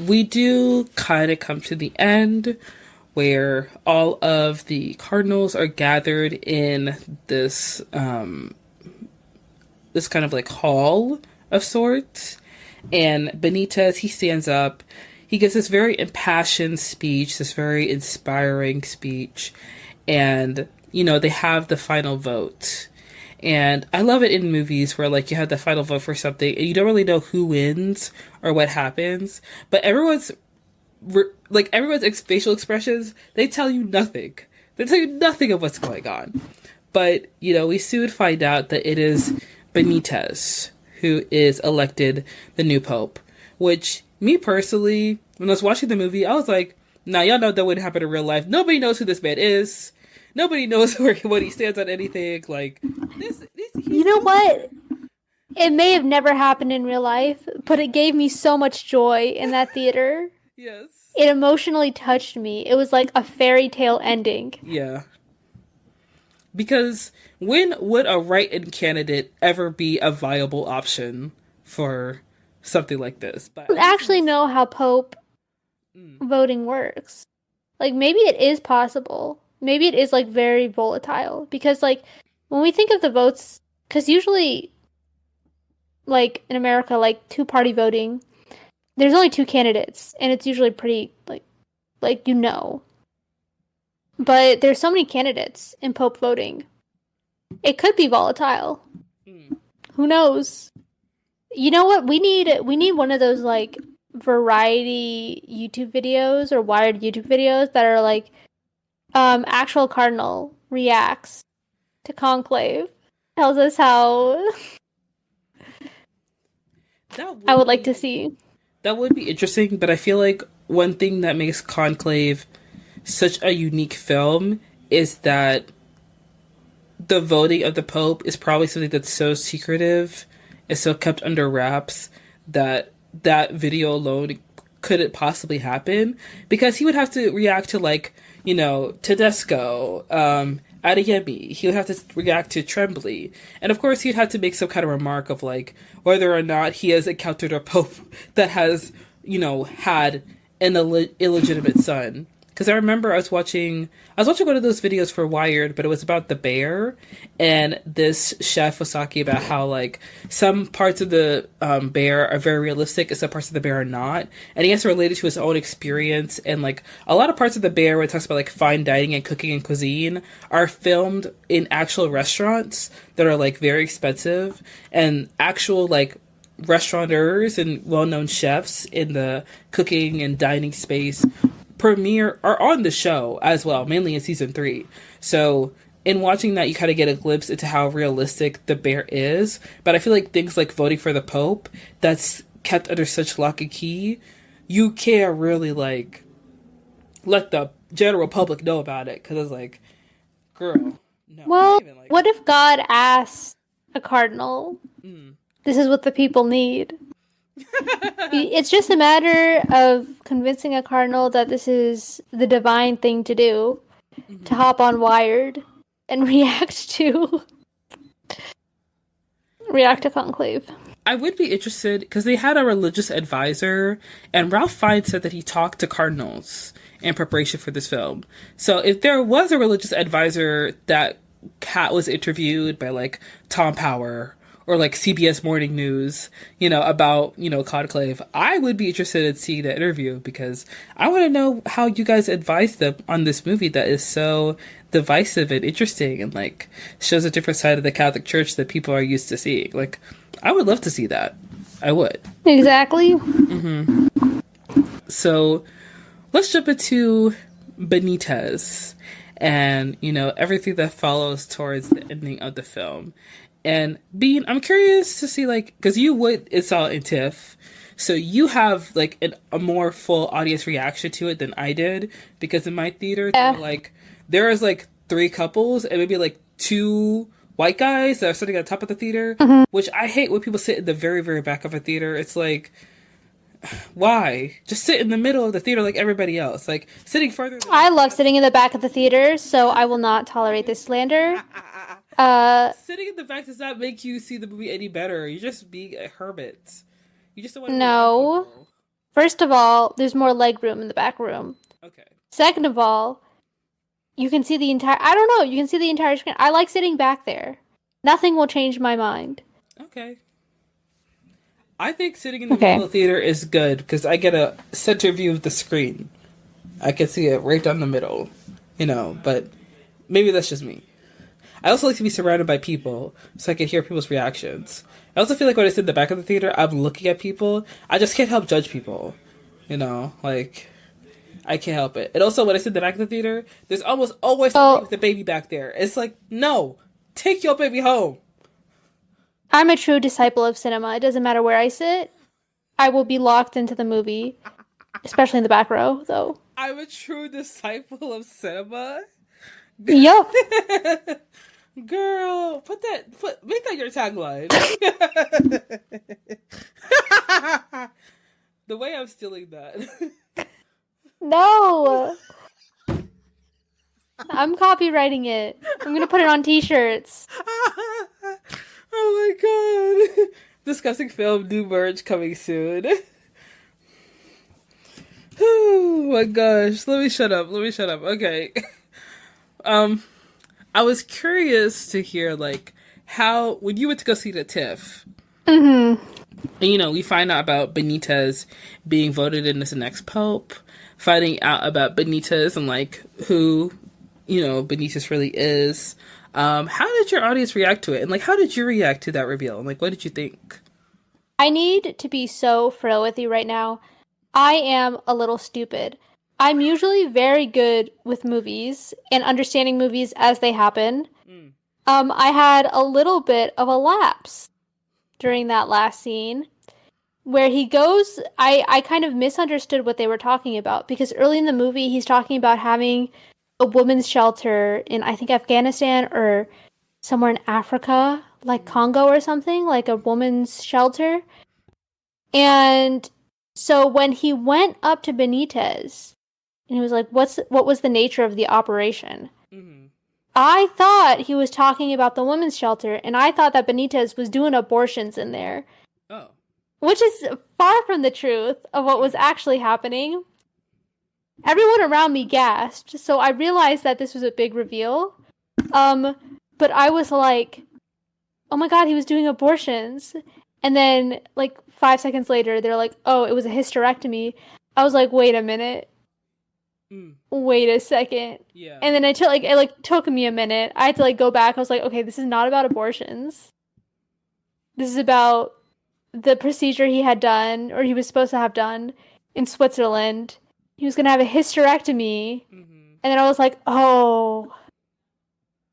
we do kind of come to the end where all of the cardinals are gathered in this kind of like hall of sorts. And Benitez, he stands up. He gives this very impassioned speech, this very inspiring speech. And, they have the final vote. And I love it in movies where, like, you have the final vote for something and you don't really know who wins or what happens. But everyone's facial expressions, they tell you nothing. They tell you nothing of what's going on. But, we soon find out that it is Benitez who is elected the new pope. Which, me personally, when I was watching the movie, I was like, nah, y'all know that wouldn't happen in real life. Nobody knows who this man is. Nobody knows what he stands on anything. Like, you know what? It may have never happened in real life, but it gave me so much joy in that theater. Yes. It emotionally touched me. It was like a fairy tale ending. Yeah. Because when would a write-in candidate ever be a viable option for something like this? But I don't actually know how Pope voting works. Like, maybe it is possible. Maybe it is, like, very volatile. Because, like, when we think of the votes, because usually, like, in America, like, two-party voting, there's only two candidates, and it's usually pretty, like, But there's so many candidates in Pope voting. It could be volatile. Who knows? You know what? We need one of those, like, variety YouTube videos or Wired YouTube videos that are, like, actual cardinal reacts to Conclave, tells us how I would like to see. That would be interesting, but I feel like one thing that makes Conclave such a unique film is that the voting of the Pope is probably something that's so secretive and so kept under wraps that video alone couldn't possibly happen, because he would have to react to, like, Tedesco, Adeyemi. He would have to react to Tremblay. And of course, he'd have to make some kind of remark of, like, whether or not he has encountered a pope that has, had an illegitimate son. Because I remember I was watching one of those videos for Wired, but it was about the bear, and this chef was talking about how, like, some parts of the bear are very realistic and some parts of the bear are not, and he has to relate it to his own experience. And, like, a lot of parts of the bear, where it talks about, like, fine dining and cooking and cuisine, are filmed in actual restaurants that are, like, very expensive, and actual, like, restaurateurs and well-known chefs in the cooking and dining space are on the show as well, mainly in season 3. So in watching that, you kind of get a glimpse into how realistic the bear is. But I feel like things like voting for the Pope, that's kept under such lock and key, you can't really, like, let the general public know about it, because it's like, girl, no. Well, what if God asks a cardinal, this is what the people need? It's just a matter of convincing a cardinal that this is the divine thing to do, to hop on Wired and react to Conclave. I would be interested, because they had a religious advisor, and Ralph Fiennes said that he talked to cardinals in preparation for this film. So if there was a religious advisor that was interviewed by, like, Tom Power or, like, CBS Morning News, about, Conclave, I would be interested in seeing that interview, because I want to know how you guys advised them on this movie that is so divisive and interesting and, like, shows a different side of the Catholic Church that people are used to seeing. Like, I would love to see that. I would. Exactly. So, let's jump into Benitez and, everything that follows towards the ending of the film. And Bean, I'm curious to see, like, because you saw it in TIFF, so you have, like, a more full audience reaction to it than I did, because in my theater, there was, like, 3 couples and maybe, like, 2 white guys that are sitting at the top of the theater, which I hate when people sit in the very, very back of a theater. It's like, why? Just sit in the middle of the theater like everybody else. Like, sitting further... I love sitting in the back of the theater, so I will not tolerate this slander. Sitting in the back does not make you see the movie any better. You're just being a hermit. You just don't want to... No. First of all, there's more leg room in the back room. Okay. Second of all, you can see the entire... I don't know. You can see the entire screen. I like sitting back there. Nothing will change my mind. Okay. I think sitting in the middle of the theater is good because I get a center view of the screen. I can see it right down the middle, but maybe that's just me. I also like to be surrounded by people so I can hear people's reactions. I also feel like when I sit in the back of the theater, I'm looking at people. I just can't help judge people, I can't help it. And also when I sit in the back of the theater, there's almost always somebody with a baby back there. It's like, no, take your baby home. I'm a true disciple of cinema. It doesn't matter where I sit. I will be locked into the movie, especially in the back row, though. I'm a true disciple of cinema? Yup. Girl, make that your tagline. The way I'm stealing that. No. I'm copywriting it. I'm going to put it on t-shirts. Oh my god. Discussing film, new merch coming soon. Oh my gosh. Let me shut up. Okay. I was curious to hear, how, when you went to go see the TIFF, and, we find out about Benítez being voted in as the next pope, finding out about Benítez and, who, Benítez really is. How did your audience react to it? And, how did you react to that reveal? And, what did you think? I need to be so frail with you right now. I am a little stupid. I'm usually very good with movies and understanding movies as they happen. I had a little bit of a lapse during that last scene where he goes... I kind of misunderstood what they were talking about because early in the movie he's talking about having a women's shelter in, I think, Afghanistan or somewhere in Africa, like Congo or something, like a woman's shelter. And so when he went up to Benítez and he was like, what was the nature of the operation? I thought he was talking about the women's shelter, and I thought that Benítez was doing abortions in there. Oh. Which is far from the truth of what was actually happening. Everyone around me gasped, so I realized that this was a big reveal. But I was like, oh my god, he was doing abortions. And then, 5 seconds later, they're like, oh, it was a hysterectomy. I was like, wait a minute. Wait a second. Yeah. And then it took me a minute. I had to go back. I was like, okay, this is not about abortions. This is about the procedure he had done, or he was supposed to have done, in Switzerland. He was gonna have a hysterectomy. And then I was like, oh,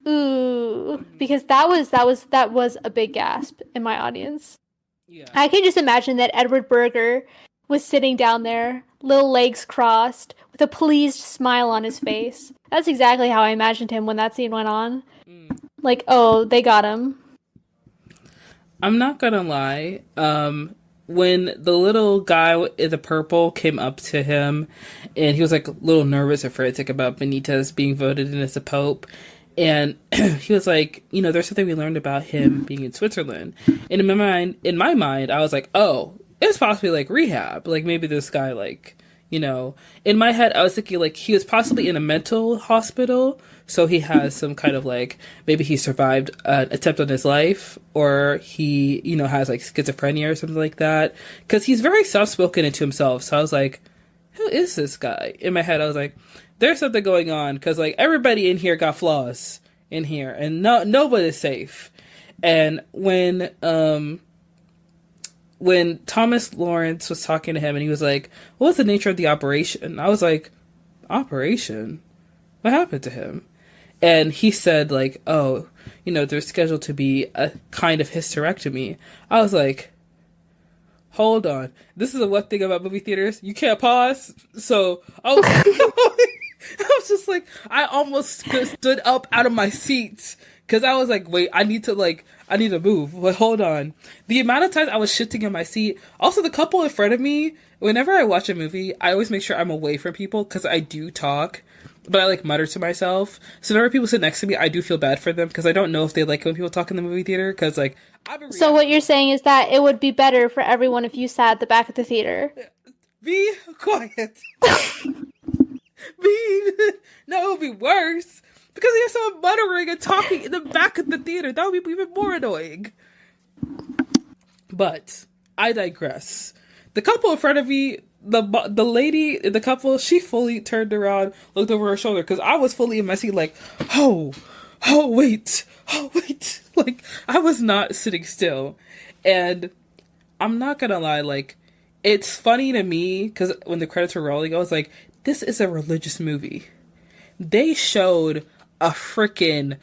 ooh, because that was a big gasp in my audience. Yeah. I can just imagine that Edward Berger was sitting down there, little legs crossed, with a pleased smile on his face. That's exactly how I imagined him when that scene went on. Oh, they got him. I'm not gonna lie. When the little guy in the purple came up to him, and he was a little nervous and frantic about Benítez being voted in as a pope, and he was like, there's something we learned about him being in Switzerland. And in my mind, I was like, oh, it's possibly rehab. Maybe this guy in my head, I was thinking he was possibly in a mental hospital. So he has some kind of maybe he survived an attempt on his life, or he, has schizophrenia or something like that. Cause he's very soft-spoken into himself. So I was like, who is this guy? In my head, I was like, there's something going on. Cause everybody in here got flaws in here, and nobody's safe. And when Thomas Lawrence was talking to him and he was like, what's the nature of the operation? I was like, operation? What happened to him? And he said oh, there's scheduled to be a kind of hysterectomy. I was like, hold on. This is the one thing about movie theaters. You can't pause. So I was, I was just I almost stood up out of my seat. Cause I was like, wait, I need to move. But hold on. The amount of times I was shifting in my seat. Also, the couple in front of me, whenever I watch a movie, I always make sure I'm away from people because I do talk, but I mutter to myself. So whenever people sit next to me, I do feel bad for them because I don't know if they like when people talk in the movie theater. Cause so what you're saying is that it would be better for everyone if you sat at the back of the theater. Be quiet. No, it would be worse. Because he has someone muttering and talking in the back of the theater. That would be even more annoying. But I digress. The couple in front of me, the lady in the couple, she fully turned around, looked over her shoulder, because I was fully in my seat like, oh, wait. Like, I was not sitting still. And I'm not gonna lie, like, it's funny to me, because when the credits were rolling, I was like, this is a religious movie. They showed the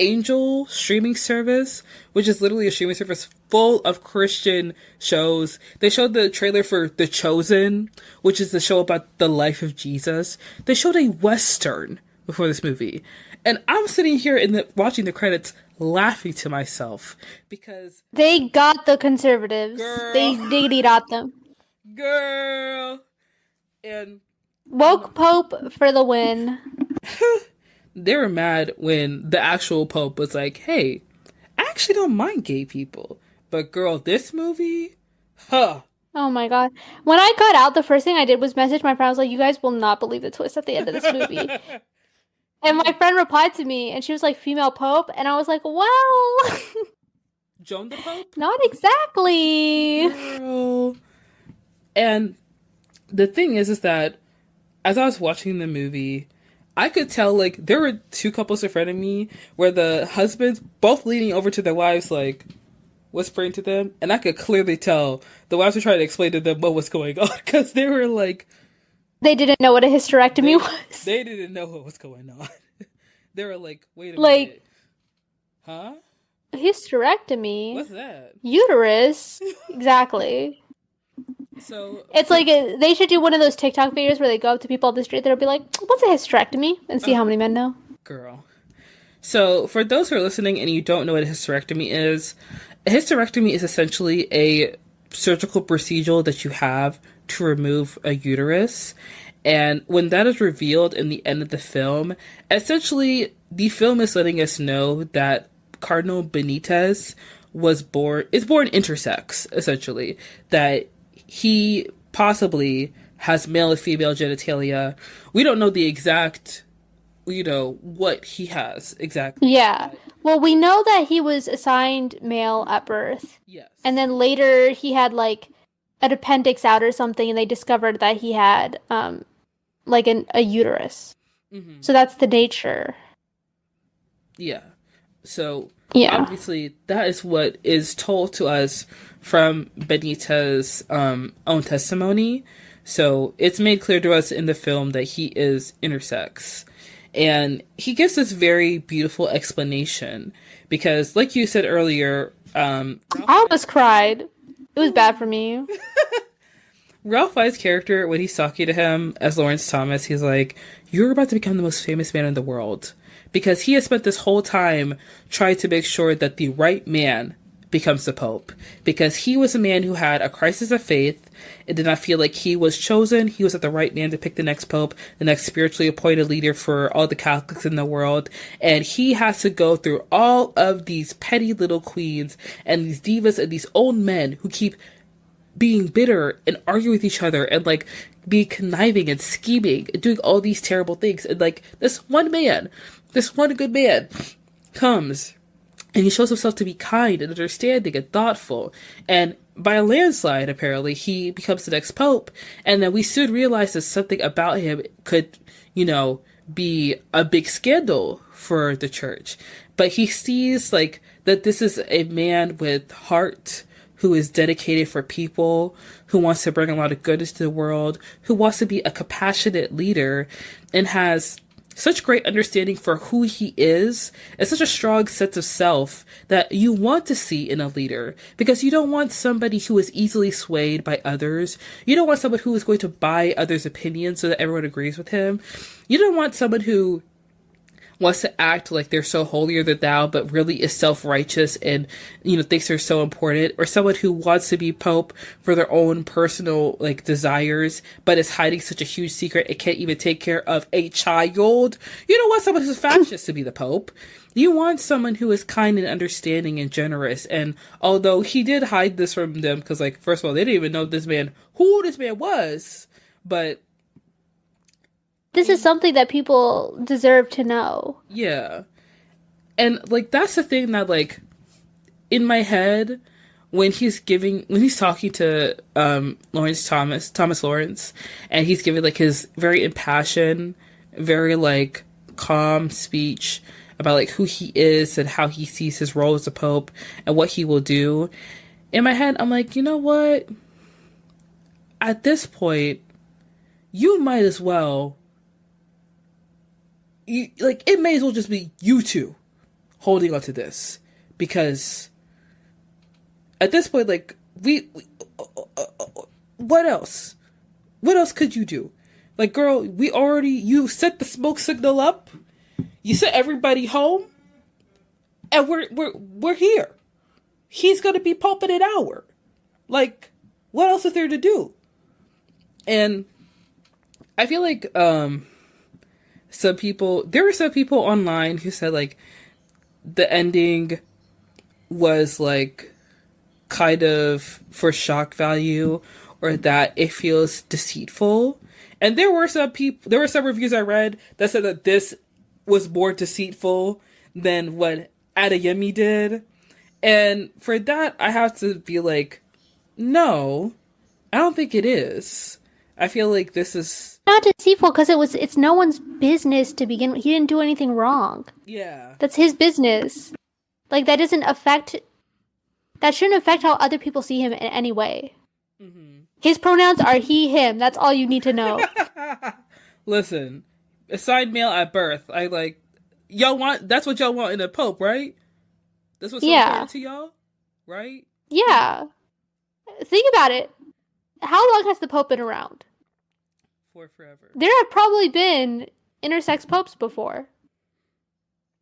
Angel streaming service, which is literally a streaming service full of Christian shows. They showed the trailer for The Chosen, which is the show about the life of Jesus. They showed a Western before this movie. And I'm sitting here watching the credits laughing to myself because they got the conservatives. Girl. They diggity got them. Girl. And woke Pope for the win. They were mad when the actual Pope was like, hey, I actually don't mind gay people. But girl, this movie? Huh. Oh my god. When I got out, the first thing I did was message my friend. I was like, you guys will not believe the twist at the end of this movie. And my friend replied to me, and she was like, female Pope? And I was like, well... Joan the Pope? Not exactly. Girl. And the thing is that as I was watching the movie, I could tell, like, there were two couples in front of me where the husbands both leaning over to their wives, like, whispering to them. And I could clearly tell the wives were trying to explain to them what was going on, because they were like... They didn't know what a hysterectomy was. They didn't know what was going on. They were like, wait a minute. Huh? Hysterectomy? What's that? Uterus? Exactly. So it's like they should do one of those TikTok videos where they go up to people on the street that'll be like, what's a hysterectomy? And see how many men know. Girl. So for those who are listening and you don't know what a hysterectomy is, a hysterectomy is essentially a surgical procedure that you have to remove a uterus. And when that is revealed in the end of the film, essentially the film is letting us know that Cardinal Benítez is born intersex, essentially. That he possibly has male and female genitalia. We don't know the exact, what he has exactly. Yeah. Well, we know that he was assigned male at birth. Yes. And then later he had, like, an appendix out or something, and they discovered that he had, a uterus. Mm-hmm. So that's the nature. Yeah. So, yeah. Obviously, that is what is told to us from Benitez's own testimony. So, it's made clear to us in the film that he is intersex. And he gives this very beautiful explanation. Because, like you said earlier... I almost cried. It was bad for me. Ralph Fiennes' character, when he's talking to him as Lawrence Thomas, he's like, you're about to become the most famous man in the world. Because he has spent this whole time trying to make sure that the right man becomes the Pope. Because he was a man who had a crisis of faith and did not feel like he was chosen. He was not the right man to pick the next Pope, the next spiritually appointed leader for all the Catholics in the world. And he has to go through all of these petty little queens and these divas and these old men who keep being bitter and arguing with each other and, like, be conniving and scheming and doing all these terrible things. And, like, this one good man comes and he shows himself to be kind and understanding and thoughtful. And by a landslide, apparently, he becomes the next Pope. And then we soon realize that something about him could, be a big scandal for the church. But he sees, like, that this is a man with heart, who is dedicated for people, who wants to bring a lot of goodness to the world, who wants to be a compassionate leader, and has such great understanding for who he is, and such a strong sense of self that you want to see in a leader. Because you don't want somebody who is easily swayed by others. You don't want someone who is going to buy others' opinions so that everyone agrees with him. You don't want someone who wants to act like they're so holier than thou, but really is self-righteous and, thinks they're so important, or someone who wants to be pope for their own personal, like, desires, but is hiding such a huge secret it can't even take care of a child. You don't want someone who's fascist to be the pope. You want someone who is kind and understanding and generous. And although he did hide this from them, because, like, first of all, they didn't even know who this man was, but this is something that people deserve to know. Yeah. And, like, that's the thing that, like, in my head, when he's talking to Thomas Lawrence, and he's giving, like, his very impassioned, very, like, calm speech about, like, who he is and how he sees his role as a pope and what he will do, in my head, I'm like, you know what? At this point, you might as well... it may as well just be you two holding on to this, because at this point, like, what else? What else could you do? Like, girl, you set the smoke signal up, you sent everybody home, and we're here. He's gonna be pope in an hour. Like, what else is there to do? And I feel like, there were some people online who said, like, the ending was, like, kind of for shock value, or that it feels deceitful. And there were some reviews I read that said that this was more deceitful than what Adeyemi did. And for that, I have to be like, no, I don't think it is. I feel like this is not deceitful because it's no one's business to begin with. He didn't do anything wrong. Yeah. That's his business. Like, that shouldn't affect how other people see him in any way. Mm-hmm. His pronouns are he, him. That's all you need to know. Listen, assigned male at birth. That's what y'all want in a pope, right? That's what's so important to y'all, right? Yeah. Think about it. How long has the Pope been around? For forever. There have probably been intersex popes before.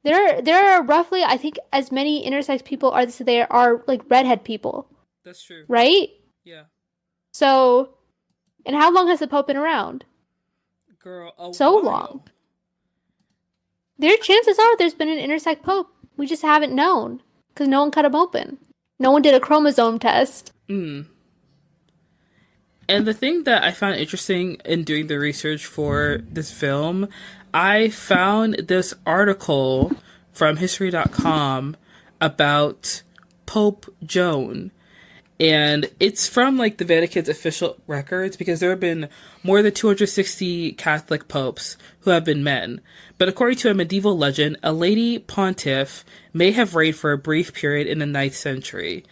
There are roughly, I think, as many intersex people as there are, like, redhead people. That's true. Right? Yeah. So, and how long has the Pope been around? Girl, so long. Chances are there's been an intersex Pope. We just haven't known. Because no one cut him open. No one did a chromosome test. Mm. And the thing that I found interesting in doing the research for this film, I found this article from history.com about Pope Joan. And it's from, like, the Vatican's official records, because there have been more than 260 Catholic popes who have been men. But according to a medieval legend, a lady pontiff may have reigned for a brief period in the 9th century.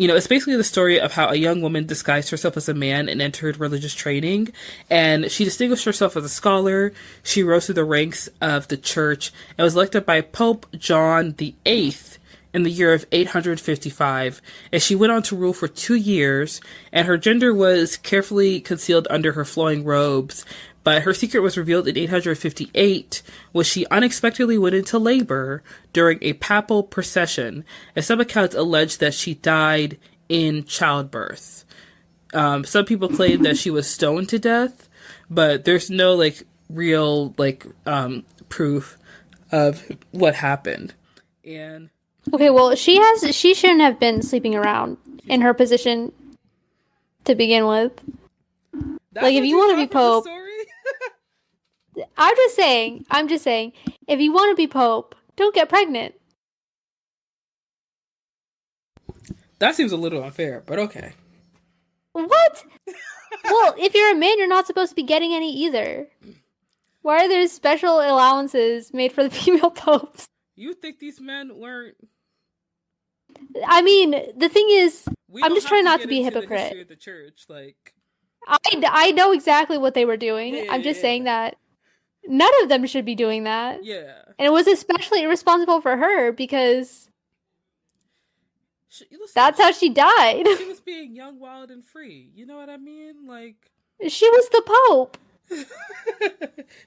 It's basically the story of how a young woman disguised herself as a man and entered religious training. And she distinguished herself as a scholar. She rose through the ranks of the church and was elected by Pope John VIII in the year of 855. And she went on to rule for 2 years. And her gender was carefully concealed under her flowing robes. But her secret was revealed in 858 when she unexpectedly went into labor during a papal procession, and some accounts allege that she died in childbirth. Some people claim that she was stoned to death, but there's no, like, real, like, proof of what happened. And okay, well, she shouldn't have been sleeping around in her position to begin with. Like, if you want to be pope, I'm just saying, if you want to be pope, don't get pregnant. That seems a little unfair, but okay. What? Well, if you're a man, you're not supposed to be getting any either. Why are there special allowances made for the female popes? You think these men weren't... I mean, the thing is, I'm just trying not to be a hypocrite. The church, like... I know exactly what they were doing. Yeah, I'm just saying that none of them should be doing that. Yeah. And it was especially irresponsible for her because that's how she died. She was being young, wild, and free. You know what I mean? Like, she was the Pope. She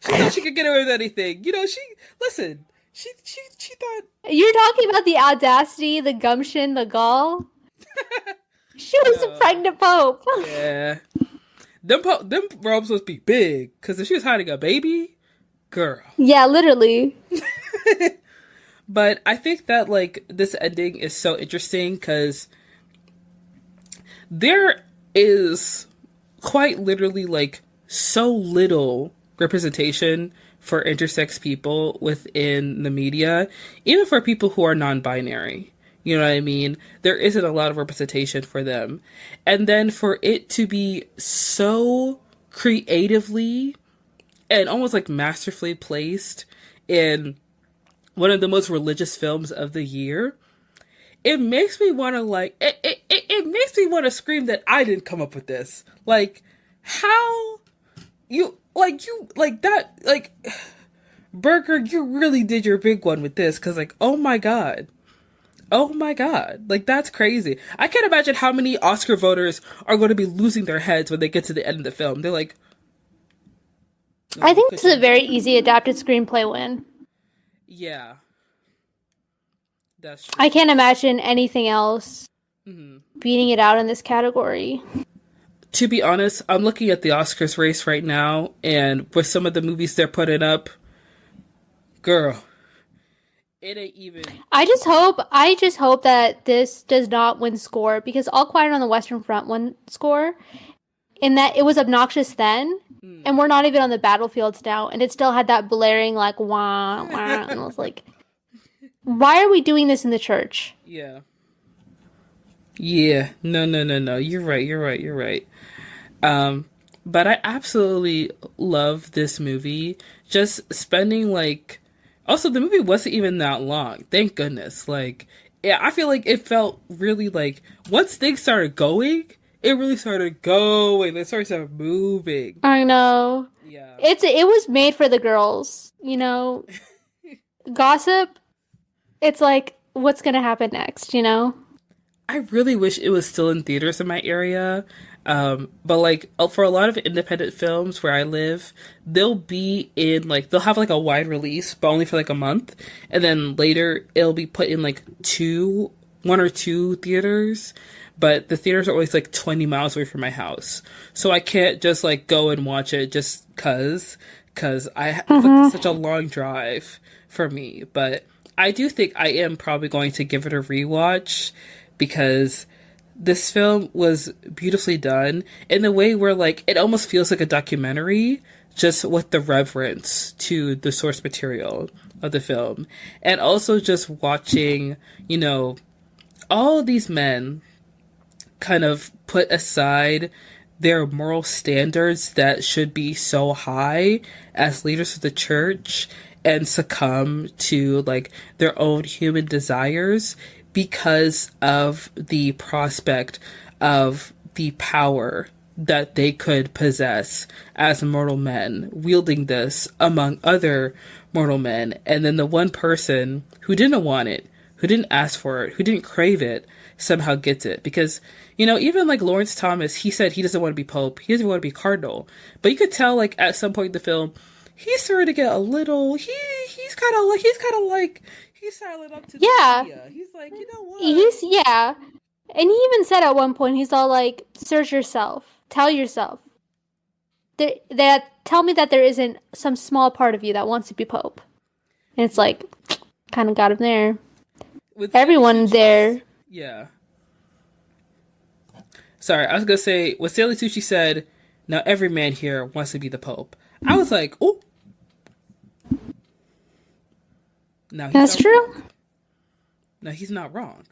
thought she could get away with anything. Listen, She thought. You're talking about the audacity, the gumption, the gall. She was a pregnant pope. Yeah. Them robes must be big, because if she was hiding a baby, girl. Yeah, literally. But I think that, like, this ending is so interesting, because there is quite literally, like, so little representation for intersex people within the media, even for people who are non-binary. You know what I mean? There isn't a lot of representation for them. And then for it to be so creatively and almost like masterfully placed in one of the most religious films of the year, it makes me want to like, it makes me want to scream that I didn't come up with this. Like, how you that, like, Burger, you really did your big one with this, because, like, oh my god, like, that's crazy. I can't imagine how many Oscar voters are going to be losing their heads when they get to the end of the film. They're like, no, I think this is a very easy adapted screenplay win. Yeah, that's true. I can't imagine anything else beating it out in this category. To be honest, I'm looking at the Oscars race right now, and with some of the movies they're putting up, girl, it ain't even. I just hope that this does not win score, because All Quiet on the Western Front won score, in that it was obnoxious then, and we're not even on the battlefields now, and it still had that blaring, like, wah, wah, and I was like, why are we doing this in the church? Yeah. Yeah. No. You're right. But I absolutely love this movie. Just spending, like, also the movie wasn't even that long. Thank goodness. Like, yeah, I feel like it felt really, like, once things started going, it really started going. They started moving. I know. Yeah. It was made for the girls, you know. Gossip. It's like, what's gonna happen next, you know? I really wish it was still in theaters in my area. But, like, for a lot of independent films where I live, they'll be in, like, they'll have, like, a wide release, but only for, like, a month. And then later, it'll be put in, like, one or two theaters. But the theaters are always, like, 20 miles away from my house. So I can't just, like, go and watch it just because it's like, such a long drive for me. But I do think I am probably going to give it a rewatch, because this film was beautifully done in a way where, like, it almost feels like a documentary, just with the reverence to the source material of the film. And also just watching, you know, all of these men kind of put aside their moral standards that should be so high as leaders of the church and succumb to, like, their own human desires because of the prospect of the power that they could possess as mortal men, wielding this among other mortal men. And then the one person who didn't want it, who didn't ask for it, who didn't crave it, somehow gets it. Because, you know, even like Lawrence Thomas, he said he doesn't want to be Pope, he doesn't want to be Cardinal. But you could tell, like, at some point in the film, he's starting to get a little, he's kind of like, he's silent up to the media. He's like, you know what? And he even said at one point, he's all like, search yourself. Tell yourself. Tell me that there isn't some small part of you that wants to be Pope. And it's like, kind of got him there. With everyone there. Yeah. Sorry, I was going to say, when Stanley Tucci said, now every man here wants to be the Pope, I was like, oh. That's true. No, he's not wrong.